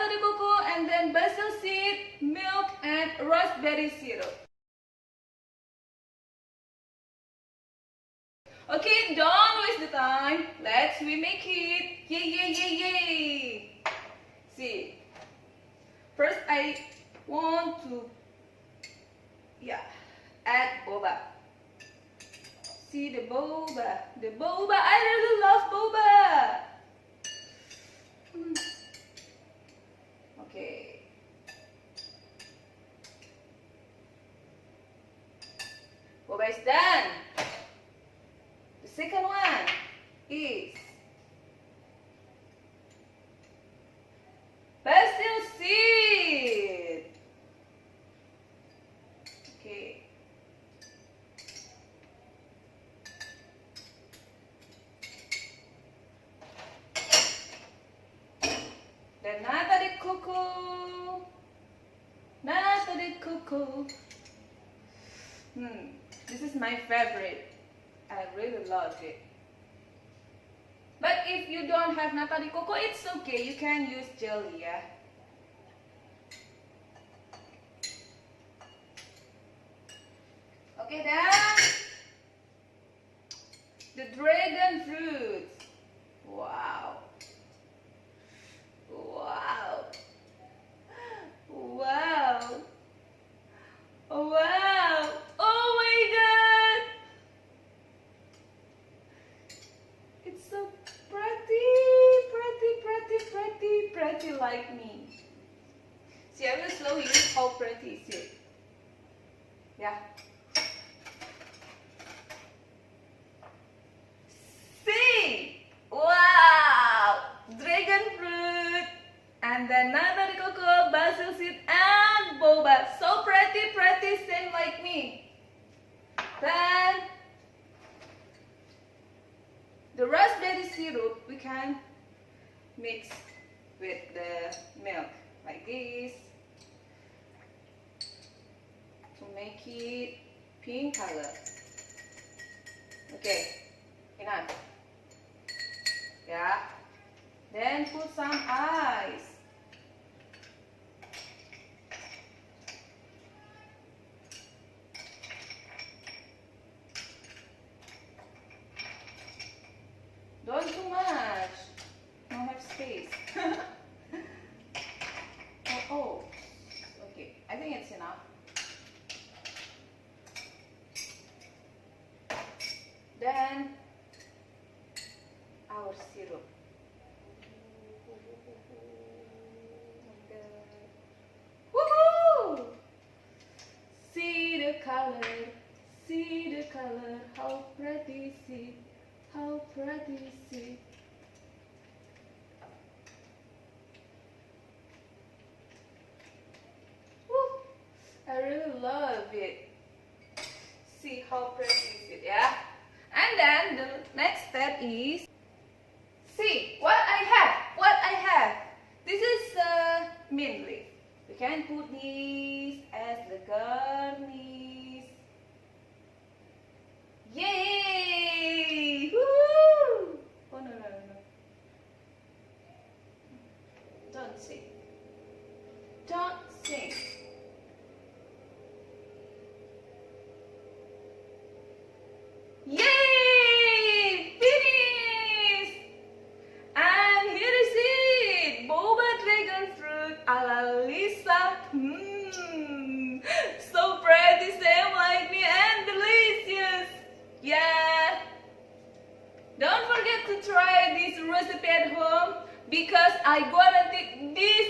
de coco, and then basil seed, milk, and raspberry syrup. Okay, don't waste the time. Let's remake it. Yay, yay, yay, yay. See, first I want to add boba. See the boba. The boba. I really love boba. Okay. Boba is done. The second one is basil seed. Okay. Then nata de coco. Nata de coco. This is my favorite. I really love it. But if you don't have nata de coco, it's okay. You can use jelly, yeah. Okay, then the dragon fruit. Wow. Wow. Wow. Wow. Oh my God. It's so pretty, pretty like me. See, I will show you how pretty is it. Yeah. See! Wow! Dragon fruit, and then nata de coco, basil seed, and boba. So pretty, same like me. Then the raspberry syrup we can mix with the milk like this to make it pink color. Okay, enough. Yeah. Then put some ice. Don't too much. Don't have space. oh. Okay. I think it's enough. Then our syrup. Woohoo! See the color, how pretty, see, how pretty, see. Woo! I really love it. See how pretty is it, yeah? And then the next step is, see what I have. This is mint leaf. You can put this as the garnish. Yay! Woo! Oh no. Don't sing. Yay! Finished! And here is it! Boba dragon fruit a la Lisa. So pretty, same like me, and delicious. Yeah. Don't forget to try this recipe at home because I guarantee this